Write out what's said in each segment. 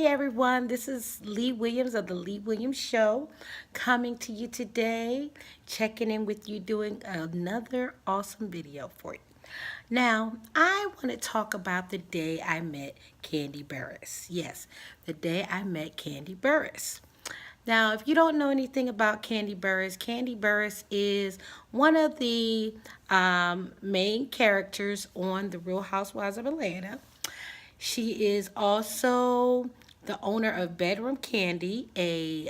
Hey everyone, this is Lee Williams of the Lee Williams Show coming to you today, checking in with you, doing another awesome video for you. Now, I want to talk about the day I met Kandi Burruss. Yes, the day I met Kandi Burruss. Now, if you don't know anything about Kandi Burruss is one of the main characters on The Real Housewives of Atlanta. She is also the owner of Bedroom Candy, a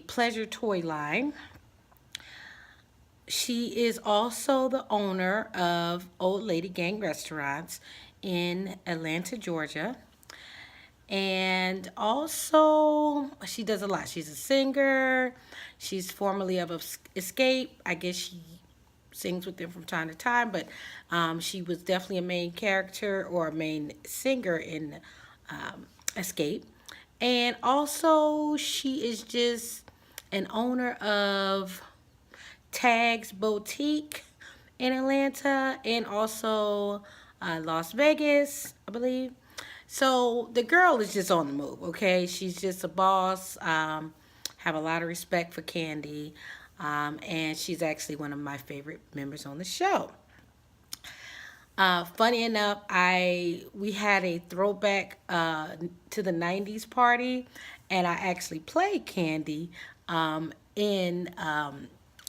pleasure toy line. She is also the owner of Old Lady Gang Restaurants in Atlanta, Georgia. And also, she does a lot. She's a singer. She's formerly of Xscape. I guess she sings with them from time to time, but she was definitely a main character or a main singer in Xscape. And also, she is just an owner of Tag's Boutique in Atlanta and also Las Vegas, I believe. So the girl is just on the move, okay? She's just a boss. Have a lot of respect for Kandi. And she's actually one of my favorite members on the show. Funny enough, we had a throwback to the '90s party, and I actually played Kandi in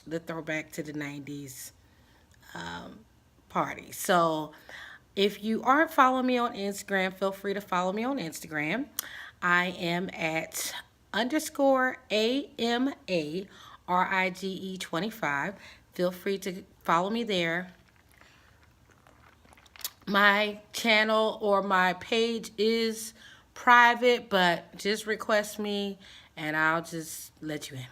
the throwback to the '90s party. So if you aren't following me on Instagram, feel free to follow me on Instagram. I am at underscore AMARIGE25. Feel free to follow me there. My channel or my page is private, but just request me and I'll just let you in.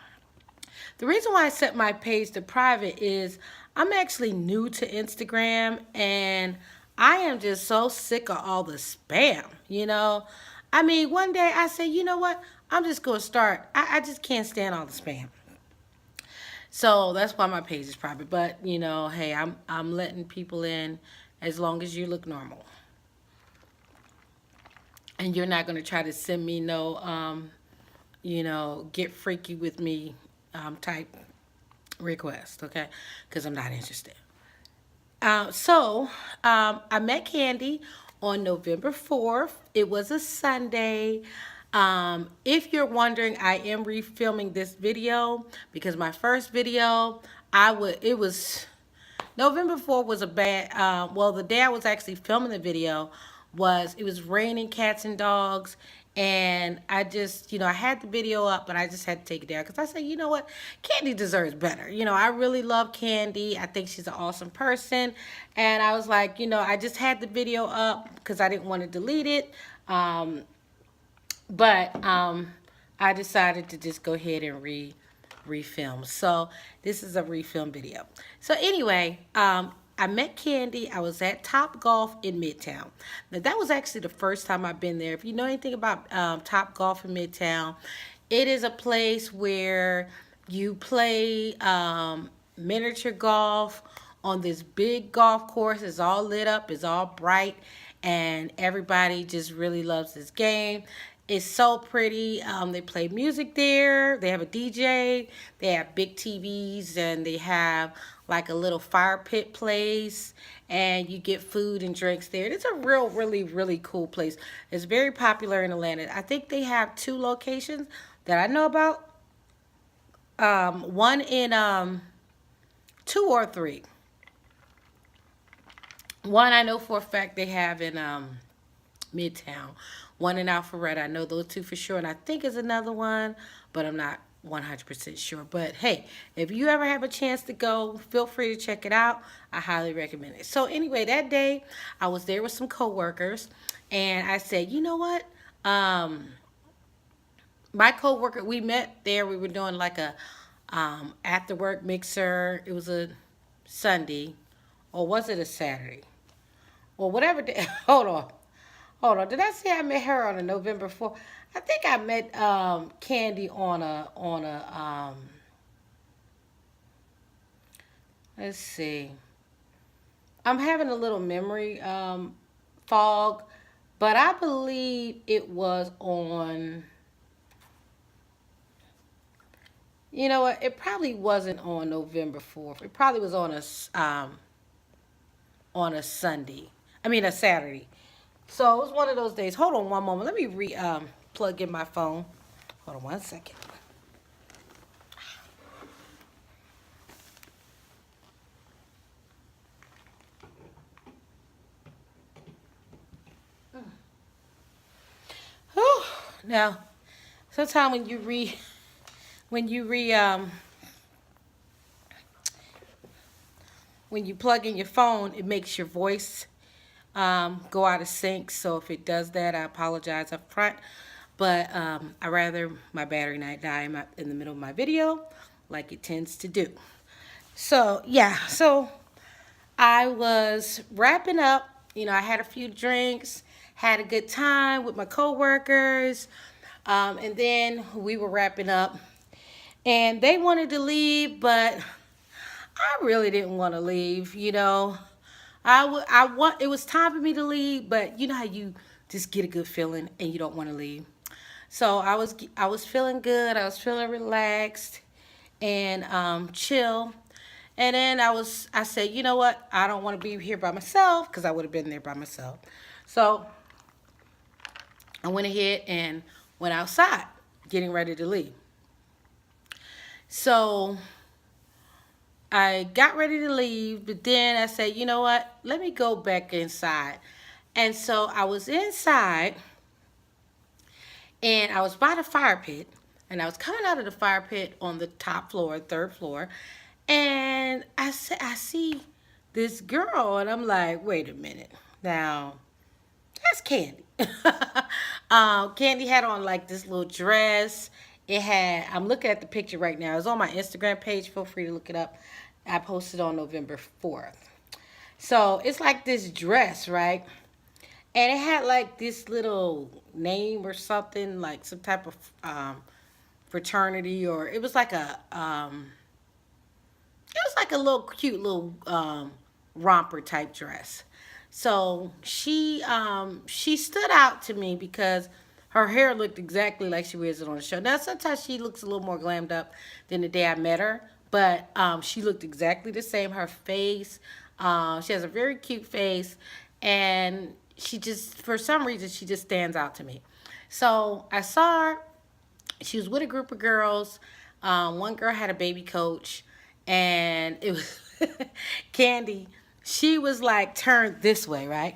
The reason why I set my page to private is I'm actually new to Instagram and I am just so sick of all the spam. I mean, one day I said, you know what? I'm just going to start. I just can't stand all the spam. So that's why my page is private. But, hey, I'm letting people in as long as you look normal. And you're not going to try to send me no, get freaky with me type request, okay? Because I'm not interested. I met Kandi on November 4th. It was a Sunday. If you're wondering, I am refilming this video because my first video, it was November 4th was a bad, the day I was actually filming the video it was raining cats and dogs. And I just, I had the video up, but I just had to take it down because I said, you know what? Kandi deserves better. I really love Kandi. I think she's an awesome person. And I was like, I just had the video up because I didn't want to delete it. But I decided to just go ahead and refilm. So this is a refilm video. So anyway, I met Kandi. I was at TopGolf in Midtown. Now that was actually the first time I've been there. If you know anything about TopGolf in Midtown, it is a place where you play miniature golf on this big golf course. It's all lit up. It's all bright. And everybody just really loves this game. It's so pretty. They play music there. They have a DJ. They have big TVs, and they have like a little fire pit place, and you get food and drinks there. It's a really, really cool place. It's very popular in Atlanta. I think they have 2 locations that I know about. One in 2 or 3. One I know for a fact they have in Midtown. One in Alpharetta. I know those 2 for sure. And I think it's another one, but I'm not 100% sure. But hey, if you ever have a chance to go, feel free to check it out. I highly recommend it. So anyway, that day I was there with some coworkers, and I said, you know what? My coworker, we met there. We were doing like a after work mixer. It was a Sunday, or was it a Saturday? Or whatever day. Hold on. Did I say I met her on a November 4th? I think I met Kandi on a let's see. I'm having a little memory fog, But I believe it was on, you know what? It probably wasn't on November 4th. It probably was on a Sunday. I mean a Saturday. So it was one of those days. Hold on one moment. Let me plug in my phone. Hold on one second. Whew. Now, sometimes when you re when you plug in your phone, it makes your voice go out of sync. So if it does that, I apologize up front. But I rather my battery not die in the middle of my video, like it tends to do. So yeah, so I was wrapping up. You know, I had a few drinks, had a good time with my coworkers, and then we were wrapping up. And they wanted to leave, but I really didn't want to leave. You know, I want. It was time for me to leave, but you know how you just get a good feeling and you don't want to leave. So I was feeling good. I was feeling relaxed and chill. And then I said, you know what? I don't want to be here by myself because I would have been there by myself. So I went ahead and went outside, getting ready to leave. So I got ready to leave, but then I said, you know what? Let me go back inside. And so I was inside and I was by the fire pit, and I was coming out of the fire pit on the top floor, third floor, and I said, I see this girl, and I'm like, wait a minute, now that's Kandi. Kandi had on like this little dress. It had, I'm looking at the picture right now. It's on my Instagram page. Feel free to look it up. I posted on November 4th. So it's like this dress, right? And it had like this little name or something, like some type of fraternity, or it was like a little cute little romper type dress. So she stood out to me because her hair looked exactly like she wears it on the show. Now sometimes she looks a little more glammed up than the day I met her, but she looked exactly the same. Her face, she has a very cute face, and she just, for some reason, she just stands out to me. So I saw her. She was with a group of girls. One girl had a baby coach, and it was Kandi. She was like turned this way, right?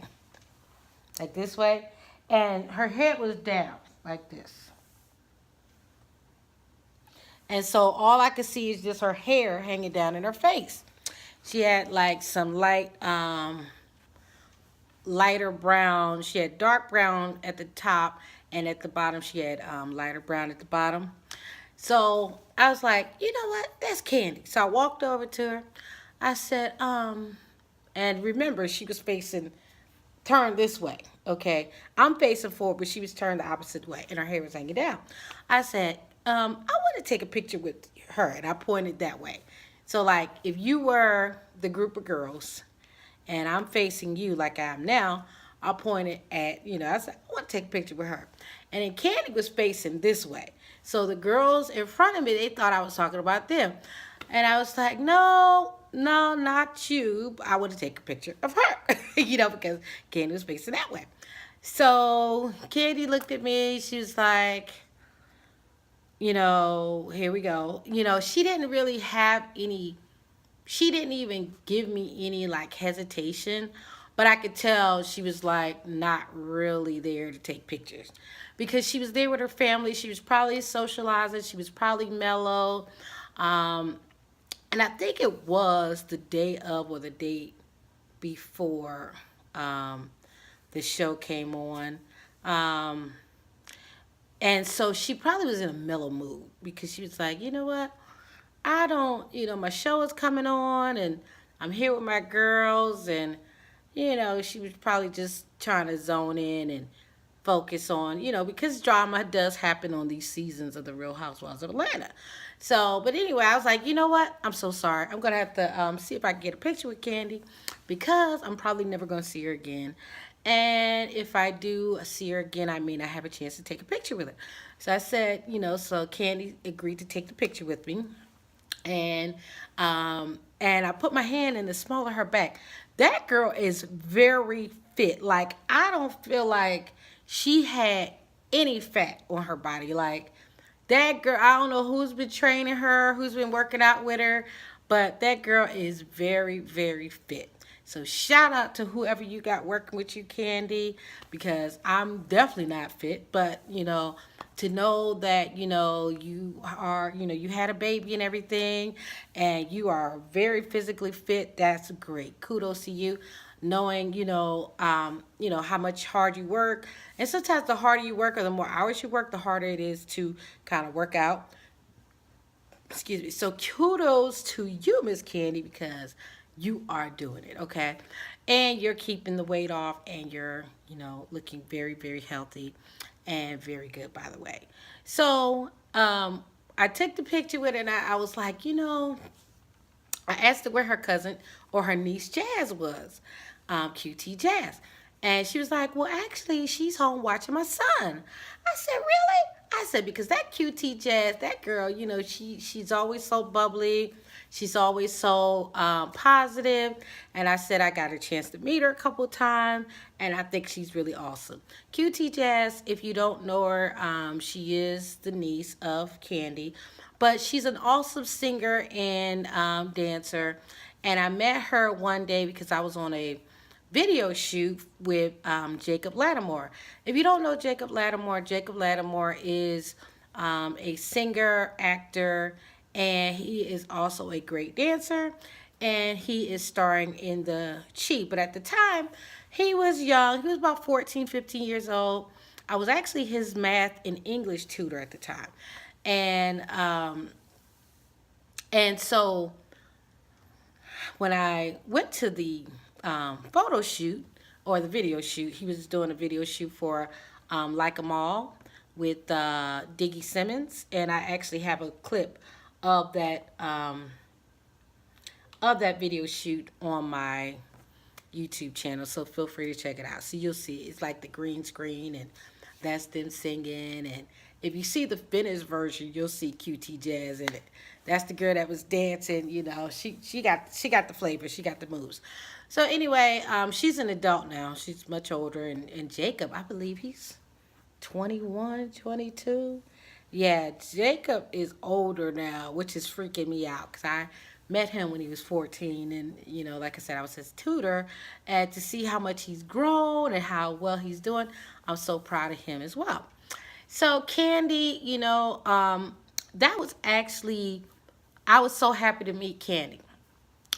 Like this way. And her head was down like this. And so all I could see is just her hair hanging down in her face. She had like some lighter brown. She had dark brown at the top, and at the bottom she had lighter brown at the bottom. So I was like, you know what? That's Kandi. So I walked over to her. I said, and remember, she was facing, turned this way, okay? I'm facing forward, but she was turned the opposite way, and her hair was hanging down. I said, I want to take a picture with her, and I pointed that way. So, like, if you were the group of girls, and I'm facing you like I am now, I pointed at, you know, I said, I want to take a picture with her. And then Kandi was facing this way. So the girls in front of me, they thought I was talking about them. And I was like, no, not you. I want to take a picture of her, you know, because Kandi was facing that way. So Kandi looked at me. She was like, you know, here we go. You know, she didn't really have any, she didn't even give me any like hesitation, but I could tell she was like not really there to take pictures because she was there with her family. She was probably socializing. She was probably mellow. And I think it was the day of or the day before the show came on. And so she probably was in a mellow mood because she was like, you know what? I don't, you know, my show is coming on and I'm here with my girls, and, you know, she was probably just trying to zone in and focus on, you know, because drama does happen on these seasons of the Real Housewives of Atlanta. So, but anyway, I was like, you know what? I'm so sorry. I'm going to have to see if I can get a picture with Kandi because I'm probably never going to see her again. And if I do see her again, I may not have a chance to take a picture with her. So I said, so Kandi agreed to take the picture with me. And I put my hand in the small of her back. That girl is very fit. Like, I don't feel like she had any fat on her body. Like, that girl, I don't know who's been training her, who's been working out with her, but that girl is very, very fit. So shout out to whoever you got working with you, Kandi, because I'm definitely not fit. But to know that you are, you had a baby and everything, and you are very physically fit. That's great. Kudos to you. Knowing how much hard you work, and sometimes the harder you work or the more hours you work, the harder it is to kind of work out. Excuse me. So kudos to you, Miss Kandi, because you are doing it, okay? And you're keeping the weight off, and you're, looking very, very healthy and very good, by the way. So, I took the picture with her, and I was like, I asked her where her cousin or her niece Jazz was, QT Jazz. And she was like, well, actually, she's home watching my son. I said, really? I said, because that QT Jazz, that girl, she's always so bubbly. She's always so positive. And I said, I got a chance to meet her a couple times, and I think she's really awesome. QT Jazz, if you don't know her, she is the niece of Kandi. But she's an awesome singer and dancer. And I met her one day because I was on a video shoot with Jacob Lattimore. If you don't know Jacob Lattimore is a singer, actor, and he is also a great dancer. And he is starring in the Cheat. But at the time, he was young. He was about 14, 15 years old. I was actually his math and English tutor at the time. And so when I went to the photo shoot or the video shoot, he was doing a video shoot for Like 'Em All with Diggy Simmons, and I actually have a clip of that video shoot on my YouTube channel, so feel free to check it out. So you'll see it's like the green screen, and that's them singing. And if you see the finished version, you'll see QT Jazz in it. That's the girl that was dancing. She got the flavor. She got the moves. So anyway, she's an adult now. She's much older, and Jacob, I believe he's 21, 22. Yeah, Jacob is older now, which is freaking me out because I met him when he was 14, and like I said, I was his tutor, and to see how much he's grown and how well he's doing, I'm so proud of him as well. So Kandi, that was actually, I was so happy to meet Kandi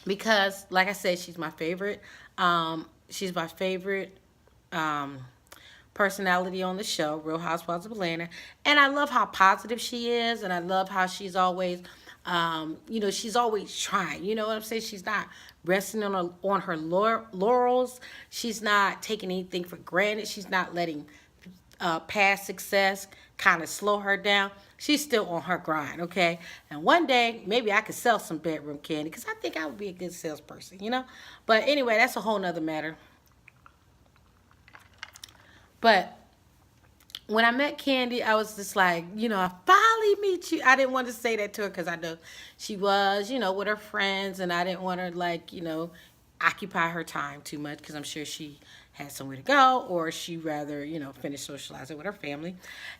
because, like I said, she's my favorite. She's my favorite personality on the show, Real Housewives of Atlanta. And I love how positive she is, and I love how she's always, she's always trying. You know what I'm saying? She's not resting on her laurels. She's not taking anything for granted. She's not letting past success kind of slow her down. She's still on her grind, okay? And one day, maybe I could sell some bedroom candy because I think I would be a good salesperson, But anyway, that's a whole nother matter. But when I met Kandi, I was just like, I finally meet you. I didn't want to say that to her because I know she was, with her friends, and I didn't want to, like, occupy her time too much because I'm sure she had somewhere to go, or she rather, finish socializing with her family.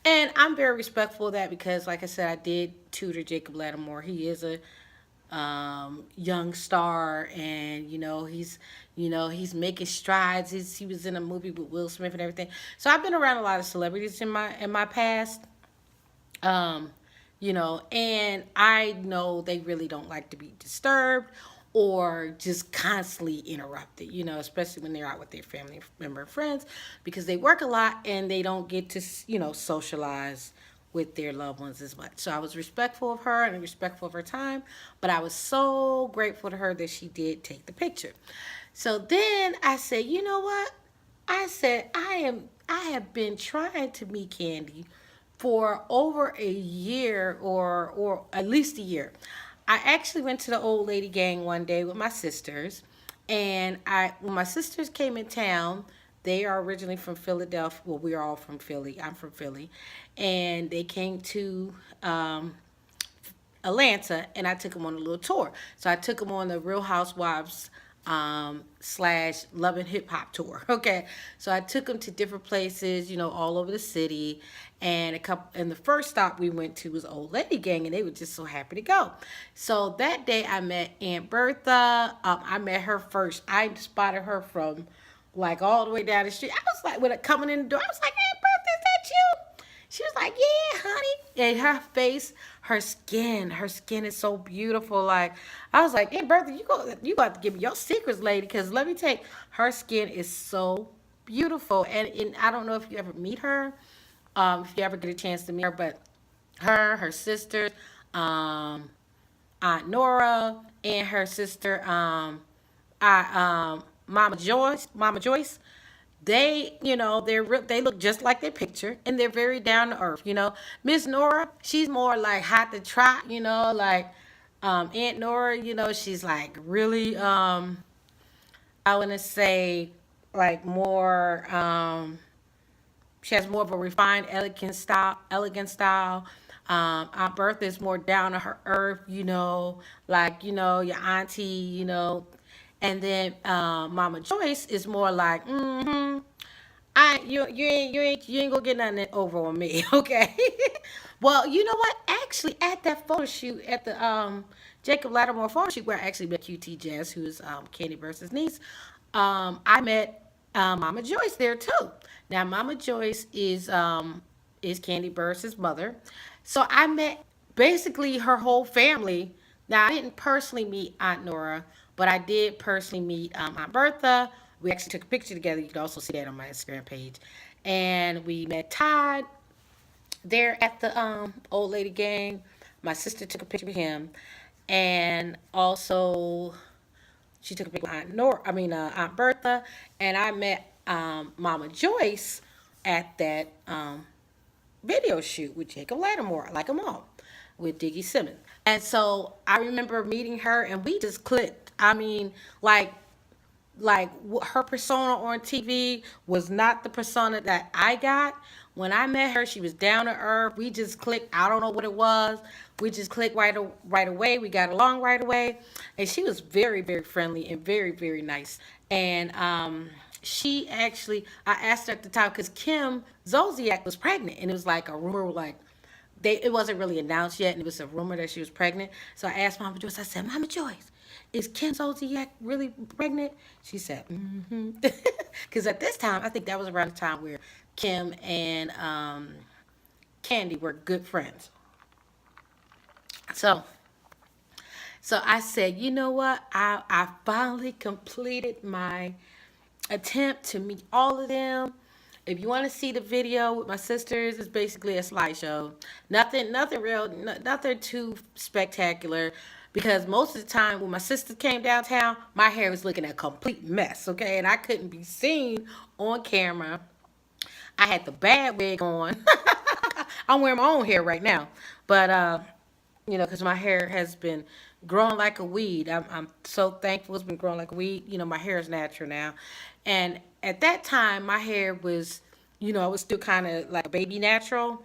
And I'm very respectful of that because, like I said, I did tutor Jacob Lattimore. He is a young star, and he's making strides. He was in a movie with Will Smith and everything. So I've been around a lot of celebrities in my past. And I know they really don't like to be disturbed or just constantly interrupted, especially when they're out with their family member and friends, because they work a lot and they don't get to, socialize with their loved ones as much. So I was respectful of her and respectful of her time, but I was so grateful to her that she did take the picture. So then I said, you know what? I said, I have been trying to meet Kandi for over a year, or at least a year. I actually went to the old lady gang one day with my sisters, and when my sisters came in town, They are originally from Philadelphia. Well, we are all from Philly. I'm from Philly. And they came to Atlanta, and I took them on a little tour. So I took them on the Real Housewives slash Love and Hip Hop tour. Okay, so I took them to different places, all over the city, and the first stop we went to was Old Lady Gang, and they were just so happy to go. So that day I met Aunt Bertha. I met her first. I spotted her from like all the way down the street. I was like, when it coming in the door, I was like, Aunt Bertha, is that you? She was like, yeah, honey. And her face, her skin is so beautiful. Like, I was like, hey, Bertha, you got to give me your secrets, lady, because let me tell you, her skin is so beautiful. And I don't know if you ever meet her, if you ever get a chance to meet her, but her sisters, Aunt Nora, and her sister, Mama Joyce, they look just like their picture, and they're very down to earth. Miss Nora, she's more like hot to trot. Like Aunt Nora. She's like really I want to say like more she has more of a refined, elegant style. Aunt Bertha is more down to her earth, like, your auntie, and then Mama Joyce is more like, you ain't gonna get nothing over on me, okay? Well, you know what? Actually, at that photo shoot, at the Jacob Lattimore photo shoot, where I actually met QT Jazz, who's Kandi Burruss' niece, I met Mama Joyce there too. Now, Mama Joyce is Kandi Burruss' mother, so I met basically her whole family. Now, I didn't personally meet Aunt Nora, but I did personally meet Aunt Bertha. We actually took a picture together. You can also see that on my Instagram page. And we met Todd there at the old lady gang. My sister took a picture with him. And also she took a picture with Aunt Bertha. And I met Mama Joyce at that video shoot with Jacob Lattimore, like them all, with Diggy Simmons. And so I remember meeting her, and we just clicked. I mean, like her persona on TV was not the persona that I got. When I met her, she was down to earth. We just clicked. I don't know what it was. We just clicked right away. We got along right away, and she was very, very friendly and very, very nice. And she actually, I asked her at the time because Kim Zolciak was pregnant, and it was like a rumor, like it wasn't really announced yet, and it was a rumor that she was pregnant. So I asked Mama Joyce. I said, Mama Joyce, is Kim Zolciak really pregnant? She said, mm-hmm. Because at this time, I think that was around the time where Kim and Kandi were good friends. So I said, you know what? I finally completed my attempt to meet all of them. If you want to see the video with my sisters, it's basically a slideshow. Nothing real, nothing too spectacular. Because most of the time when my sisters came downtown, my hair was looking a complete mess, okay? And I couldn't be seen on camera. I had the bad wig on. I'm wearing my own hair right now. But, because my hair has been growing like a weed. I'm so thankful it's been growing like a weed. My hair is natural now. And at that time, my hair was, it was still kind of like a baby natural.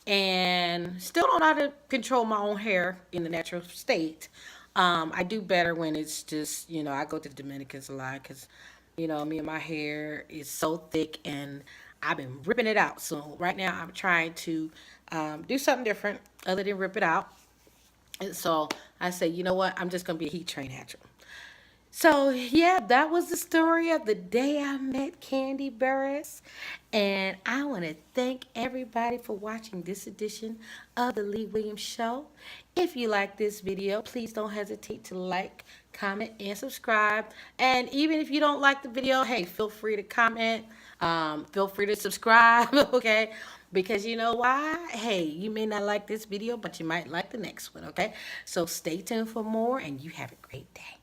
And still don't know how to control my own hair in the natural state. I do better when it's just, I go to the Dominicans a lot because, me and my hair is so thick and I've been ripping it out. So right now I'm trying to do something different other than rip it out. And so I say, you know what? I'm just going to be a heat train natural. So, yeah, that was the story of the day I met Kandi Burruss. And I want to thank everybody for watching this edition of The Lee Williams Show. If you like this video, please don't hesitate to like, comment, and subscribe. And even if you don't like the video, hey, feel free to comment. Feel free to subscribe, okay? Because you know why? Hey, you may not like this video, but you might like the next one, okay? So stay tuned for more, and you have a great day.